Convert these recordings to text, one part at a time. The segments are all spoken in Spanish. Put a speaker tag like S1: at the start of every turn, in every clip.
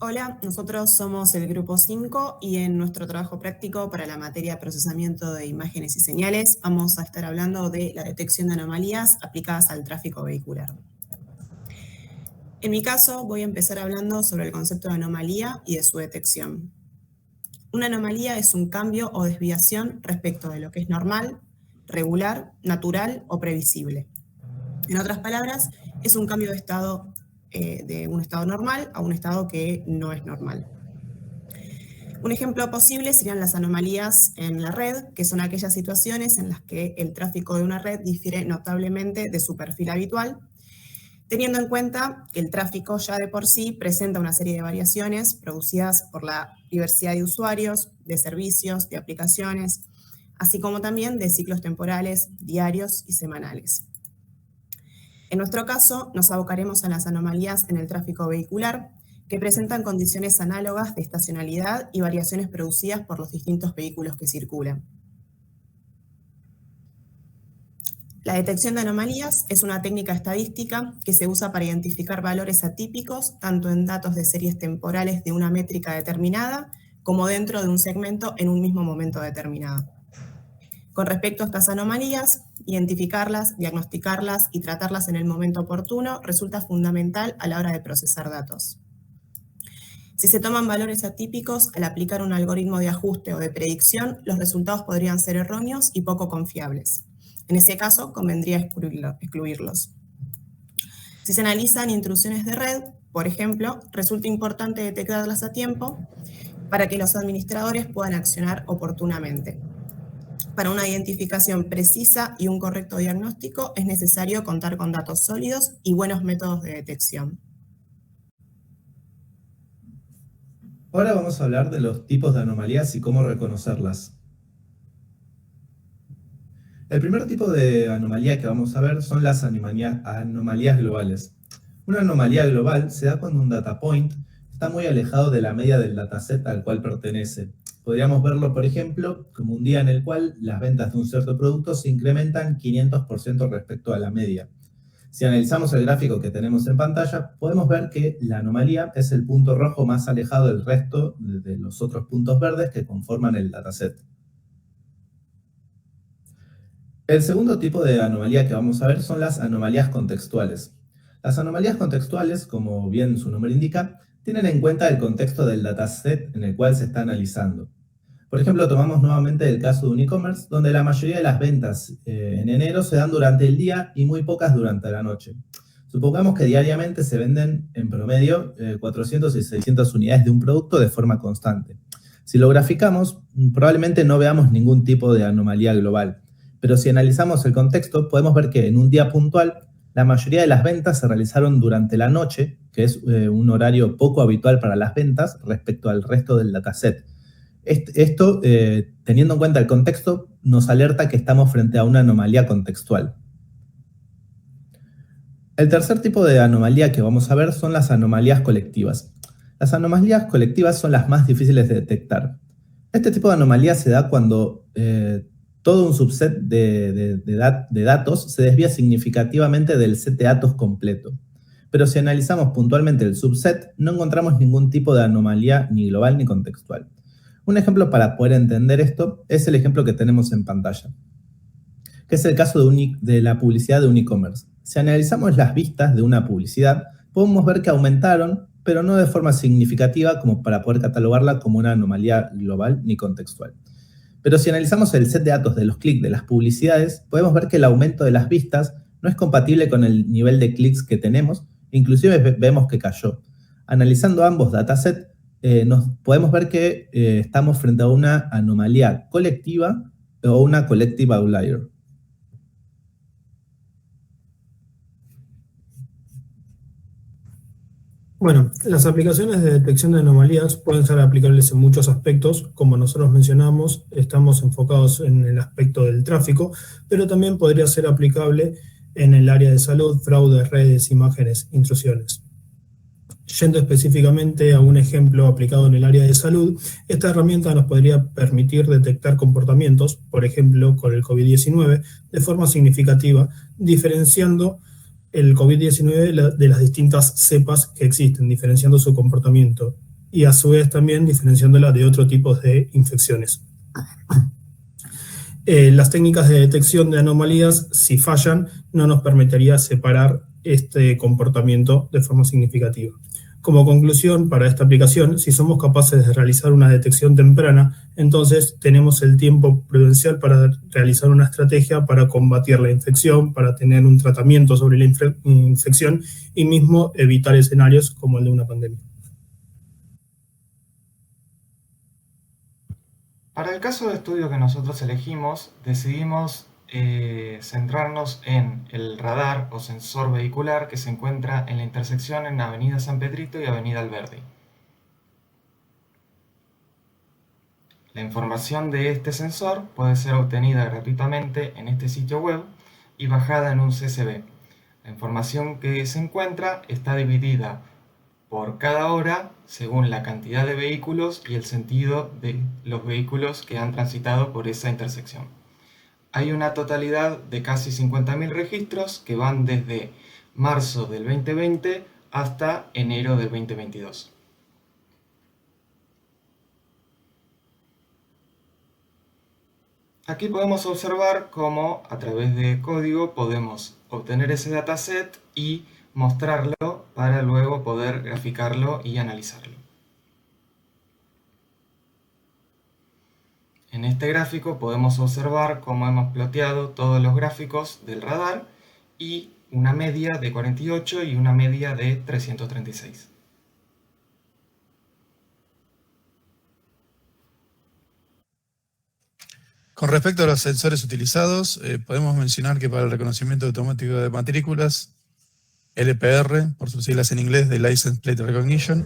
S1: Hola, nosotros somos el grupo 5 y en nuestro trabajo práctico para la materia de procesamiento de imágenes y señales vamos a estar hablando de la detección de anomalías aplicadas al tráfico vehicular. En mi caso voy a empezar hablando sobre el concepto de anomalía y de su detección. Una anomalía es un cambio o desviación respecto de lo que es normal, regular, natural o previsible. En otras palabras, es un cambio de estado de un estado normal a un estado que no es normal. Un ejemplo posible serían las anomalías en la red, que son aquellas situaciones en las que el tráfico de una red difiere notablemente de su perfil habitual, teniendo en cuenta que el tráfico ya de por sí presenta una serie de variaciones producidas por la diversidad de usuarios, de servicios, de aplicaciones, así como también de ciclos temporales, diarios y semanales. En nuestro caso, nos abocaremos a las anomalías en el tráfico vehicular, que presentan condiciones análogas de estacionalidad y variaciones producidas por los distintos vehículos que circulan. La detección de anomalías es una técnica estadística que se usa para identificar valores atípicos, tanto en datos de series temporales de una métrica determinada, como dentro de un segmento en un mismo momento determinado. Con respecto a estas anomalías, identificarlas, diagnosticarlas y tratarlas en el momento oportuno resulta fundamental a la hora de procesar datos. Si se toman valores atípicos al aplicar un algoritmo de ajuste o de predicción, los resultados podrían ser erróneos y poco confiables. En ese caso, convendría excluirlos. Si se analizan intrusiones de red, por ejemplo, resulta importante detectarlas a tiempo para que los administradores puedan accionar oportunamente. Para una identificación precisa y un correcto diagnóstico es necesario contar con datos sólidos y buenos métodos de detección.
S2: Ahora vamos a hablar de los tipos de anomalías y cómo reconocerlas. El primer tipo de anomalía que vamos a ver son las anomalías globales. Una anomalía global se da cuando un data point está muy alejado de la media del dataset al cual pertenece. Podríamos verlo, por ejemplo, como un día en el cual las ventas de un cierto producto se incrementan 500% respecto a la media. Si analizamos el gráfico que tenemos en pantalla, podemos ver que la anomalía es el punto rojo más alejado del resto de los otros puntos verdes que conforman el dataset. El segundo tipo de anomalía que vamos a ver son las anomalías contextuales. Las anomalías contextuales, como bien su nombre indica, tienen en cuenta el contexto del dataset en el cual se está analizando. Por ejemplo, tomamos nuevamente el caso de un e-commerce, donde la mayoría de las ventas en enero se dan durante el día y muy pocas durante la noche. Supongamos que diariamente se venden en promedio 400 y 600 unidades de un producto de forma constante. Si lo graficamos, probablemente no veamos ningún tipo de anomalía global. Pero si analizamos el contexto, podemos ver que en un día puntual, la mayoría de las ventas se realizaron durante la noche, que es un horario poco habitual para las ventas respecto al resto del dataset. Esto, teniendo en cuenta el contexto, nos alerta que estamos frente a una anomalía contextual. El tercer tipo de anomalía que vamos a ver son las anomalías colectivas. Las anomalías colectivas son las más difíciles de detectar. Este tipo de anomalía se da cuando todo un subset de datos se desvía significativamente del set de datos completo. Pero si analizamos puntualmente el subset, no encontramos ningún tipo de anomalía ni global ni contextual. Un ejemplo para poder entender esto es el ejemplo que tenemos en pantalla, que es el caso de la publicidad de un e-commerce. Si analizamos las vistas de una publicidad, podemos ver que aumentaron, pero no de forma significativa como para poder catalogarla como una anomalía global ni contextual. Pero si analizamos el set de datos de los clics de las publicidades, podemos ver que el aumento de las vistas no es compatible con el nivel de clics que tenemos, inclusive vemos que cayó. Analizando ambos datasets, nos podemos ver que estamos frente a una anomalía colectiva o una collective outlier.
S3: Bueno, las aplicaciones de detección de anomalías pueden ser aplicables en muchos aspectos. Como nosotros mencionamos, estamos enfocados en el aspecto del tráfico, pero también podría ser aplicable en el área de salud, fraude, redes, imágenes, intrusiones. Yendo específicamente a un ejemplo aplicado en el área de salud, esta herramienta nos podría permitir detectar comportamientos, por ejemplo con el COVID-19, de forma significativa, diferenciando el COVID-19 de las distintas cepas que existen, diferenciando su comportamiento. y a su vez también diferenciándola de otros tipos de infecciones. Las técnicas de detección de anomalías, si fallan, no nos permitiría separar este comportamiento de forma significativa. Como conclusión para esta aplicación, si somos capaces de realizar una detección temprana, entonces tenemos el tiempo prudencial para realizar una estrategia para combatir la infección, para tener un tratamiento sobre la infección y mismo evitar escenarios como el de una pandemia.
S4: Para el caso de estudio que nosotros elegimos, decidimos centrarnos en el radar o sensor vehicular que se encuentra en la intersección en Avenida San Pedrito y Avenida Alberdi. La información de este sensor puede ser obtenida gratuitamente en este sitio web y bajada en un CSV. La información que se encuentra está dividida por cada hora según la cantidad de vehículos y el sentido de los vehículos que han transitado por esa intersección. Hay una totalidad de casi 50.000 registros que van desde marzo del 2020 hasta enero del 2022. Aquí podemos observar cómo a través de código podemos obtener ese dataset y mostrarlo para luego poder graficarlo y analizarlo. En este gráfico podemos observar cómo hemos ploteado todos los gráficos del radar y una media de 48 y una media de 336.
S5: Con respecto a los sensores utilizados, podemos mencionar que para el reconocimiento automático de matrículas, LPR, por sus siglas en inglés, de License Plate Recognition,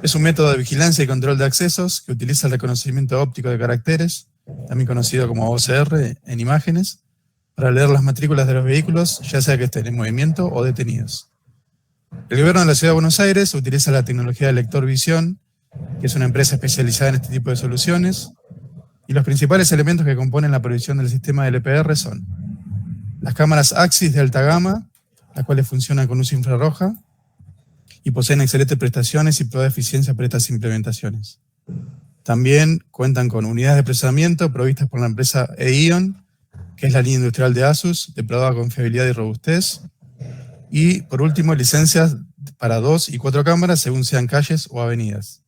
S5: es un método de vigilancia y control de accesos que utiliza el reconocimiento óptico de caracteres, también conocido como OCR, en imágenes, para leer las matrículas de los vehículos, ya sea que estén en movimiento o detenidos. El gobierno de la Ciudad de Buenos Aires utiliza la tecnología de Lector Visión, que es una empresa especializada en este tipo de soluciones, y los principales elementos que componen la provisión del sistema de LPR son las cámaras Axis de alta gama, las cuales funcionan con luz infrarroja y poseen excelentes prestaciones y prueba de eficiencia para estas implementaciones. También cuentan con unidades de procesamiento provistas por la empresa Eion, que es la línea industrial de Asus, de probada confiabilidad y robustez. Y, por último, licencias para 2 y 4 cámaras según sean calles o avenidas.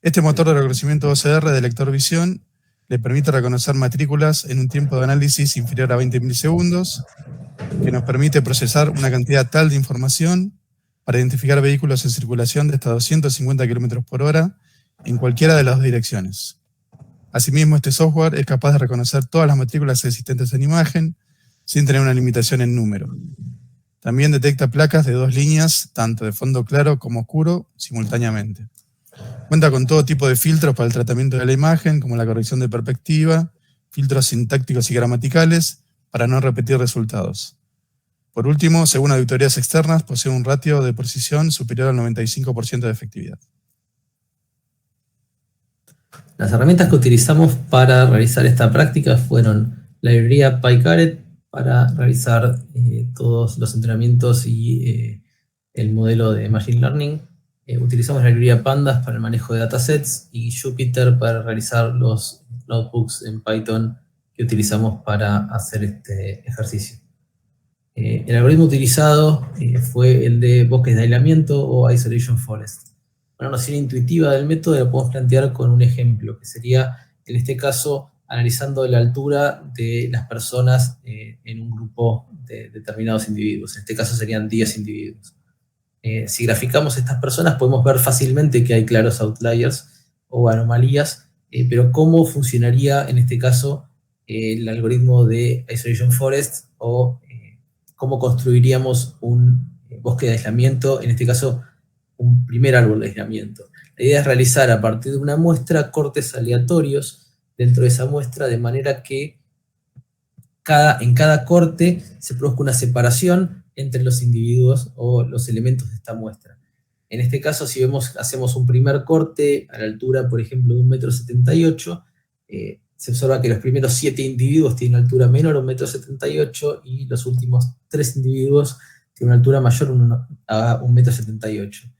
S5: Este motor de reconocimiento OCR de lector visión le permite reconocer matrículas en un tiempo de análisis inferior a 20 milisegundos, que nos permite procesar una cantidad tal de información para identificar vehículos en circulación de hasta 250 km por hora en cualquiera de las dos direcciones. Asimismo, este software es capaz de reconocer todas las matrículas existentes en imagen sin tener una limitación en número. También detecta placas de 2 líneas, tanto de fondo claro como oscuro, simultáneamente. Cuenta con todo tipo de filtros para el tratamiento de la imagen, como la corrección de perspectiva, filtros sintácticos y gramaticales, para no repetir resultados. Por último, según auditorías externas, posee un ratio de precisión superior al 95% de efectividad.
S6: Las herramientas que utilizamos para realizar esta práctica fueron la librería PyCaret para realizar todos los entrenamientos y el modelo de Machine Learning. Utilizamos la librería Pandas para el manejo de datasets y Jupyter para realizar los notebooks en Python que utilizamos para hacer este ejercicio. El algoritmo utilizado fue el de bosques de aislamiento o Isolation Forest. Una noción intuitiva del método la podemos plantear con un ejemplo, que sería, en este caso, analizando la altura de las personas en un grupo de determinados individuos. En este caso serían 10 individuos. Si graficamos estas personas podemos ver fácilmente que hay claros outliers o anomalías, pero ¿cómo funcionaría en este caso el algoritmo de Isolation Forest o cómo construiríamos un bosque de aislamiento, en este caso un primer árbol de aislamiento? La idea es realizar a partir de una muestra cortes aleatorios dentro de esa muestra, de manera que en cada corte se produzca una separación entre los individuos o los elementos de esta muestra. En este caso, si hacemos un primer corte a la altura, por ejemplo, de 1,78 m, se observa que los primeros 7 individuos tienen una altura menor a 1,78 m y los últimos 3 individuos tienen una altura mayor a 1,78 m.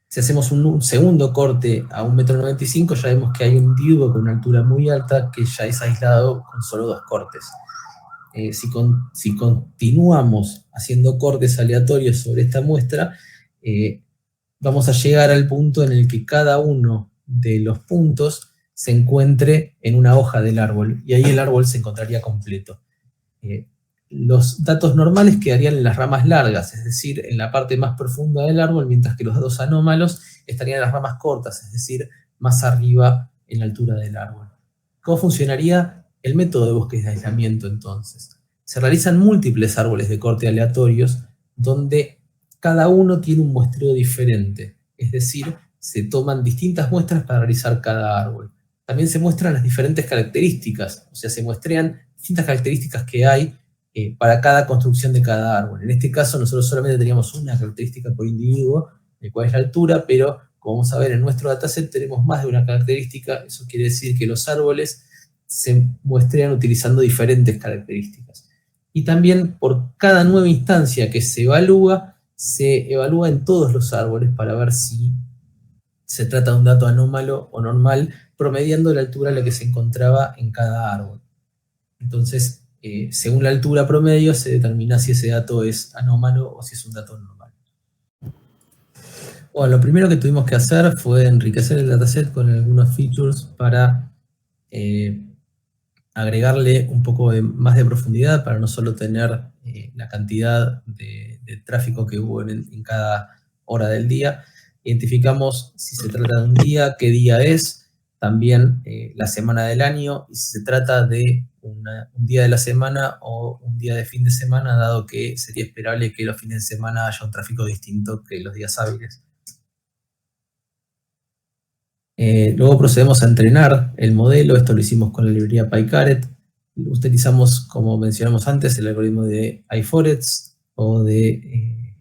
S6: Si hacemos un segundo corte a 1,95 m, ya vemos que hay un individuo con una altura muy alta que ya es aislado con solo 2 cortes. Si continuamos haciendo cortes aleatorios sobre esta muestra, vamos a llegar al punto en el que cada uno de los puntos se encuentre en una hoja del árbol, y ahí el árbol se encontraría completo. Los datos normales quedarían en las ramas largas, es decir, en la parte más profunda del árbol, mientras que los datos anómalos estarían en las ramas cortas, es decir, más arriba en la altura del árbol. ¿Cómo funcionaría el método de bosques de aislamiento entonces? Se realizan múltiples árboles de corte aleatorios donde cada uno tiene un muestreo diferente, es decir, se toman distintas muestras para realizar cada árbol. También se muestran las diferentes características, o sea, se muestrean distintas características que hay para cada construcción de cada árbol. En este caso nosotros solamente teníamos una característica por individuo, de cuál es la altura, pero como vamos a ver en nuestro dataset tenemos más de una característica. Eso quiere decir que los árboles se muestrean utilizando diferentes características. Y también por cada nueva instancia que se evalúa en todos los árboles para ver si se trata de un dato anómalo o normal, promediando la altura a la que se encontraba en cada árbol. Entonces, según la altura promedio, se determina si ese dato es anómalo o si es un dato normal. Bueno, lo primero que tuvimos que hacer fue enriquecer el dataset con algunos features para agregarle un poco más de profundidad, para no solo tener la cantidad de tráfico que hubo en cada hora del día. Identificamos si se trata de un día, qué día es, también la semana del año, y si se trata de un día de la semana o un día de fin de semana, dado que sería esperable que los fines de semana haya un tráfico distinto que los días hábiles. Luego procedemos a entrenar el modelo. Esto lo hicimos con la librería PyCaret. Utilizamos, como mencionamos antes, el algoritmo de iForest o de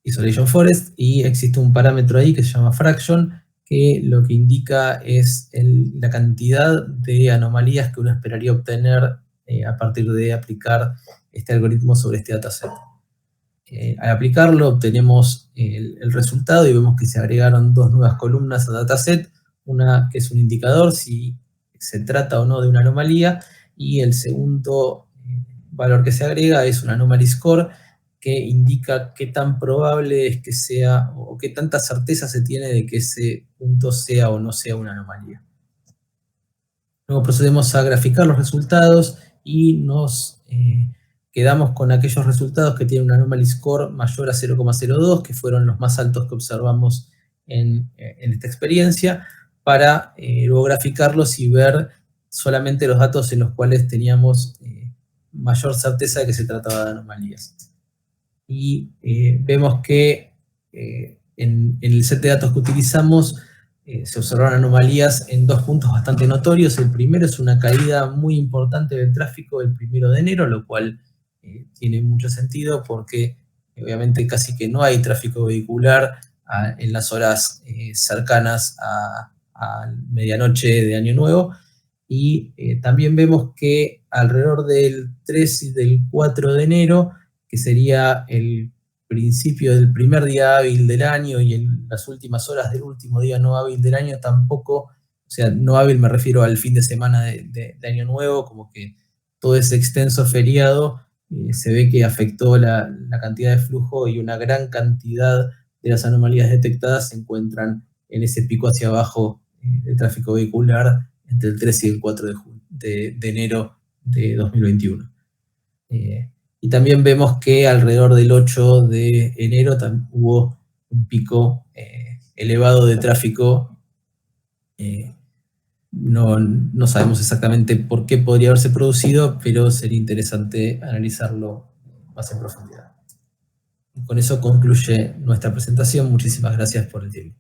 S6: Isolation Forest, y existe un parámetro ahí que se llama fraction, que lo que indica es la cantidad de anomalías que uno esperaría obtener a partir de aplicar este algoritmo sobre este dataset. Al aplicarlo obtenemos el resultado y vemos que se agregaron dos nuevas columnas al dataset, una que es un indicador si se trata o no de una anomalía, y el segundo valor que se agrega es un anomaly score, que indica qué tan probable es que sea, o qué tanta certeza se tiene de que ese punto sea o no sea una anomalía. Luego procedemos a graficar los resultados y nos quedamos con aquellos resultados que tienen un anomaly score mayor a 0,02, que fueron los más altos que observamos en esta experiencia, para luego graficarlos y ver solamente los datos en los cuales teníamos mayor certeza de que se trataba de anomalías. Y vemos que en el set de datos que utilizamos se observaron anomalías en dos puntos bastante notorios. El primero es una caída muy importante del tráfico el 1 de enero, lo cual tiene mucho sentido porque obviamente casi que no hay tráfico vehicular en las horas cercanas a medianoche de Año Nuevo. Y también vemos que alrededor del 3 y del 4 de enero, que sería el principio del primer día hábil del año y en las últimas horas del último día no hábil del año, tampoco, o sea, no hábil me refiero al fin de semana de Año Nuevo, como que todo ese extenso feriado se ve que afectó la cantidad de flujo, y una gran cantidad de las anomalías detectadas se encuentran en ese pico hacia abajo de tráfico vehicular entre el 3 y el 4 de enero de 2021. Y también vemos que alrededor del 8 de enero hubo un pico elevado de tráfico. No sabemos exactamente por qué podría haberse producido, pero sería interesante analizarlo más en profundidad. Y con eso concluye nuestra presentación. Muchísimas gracias por el tiempo.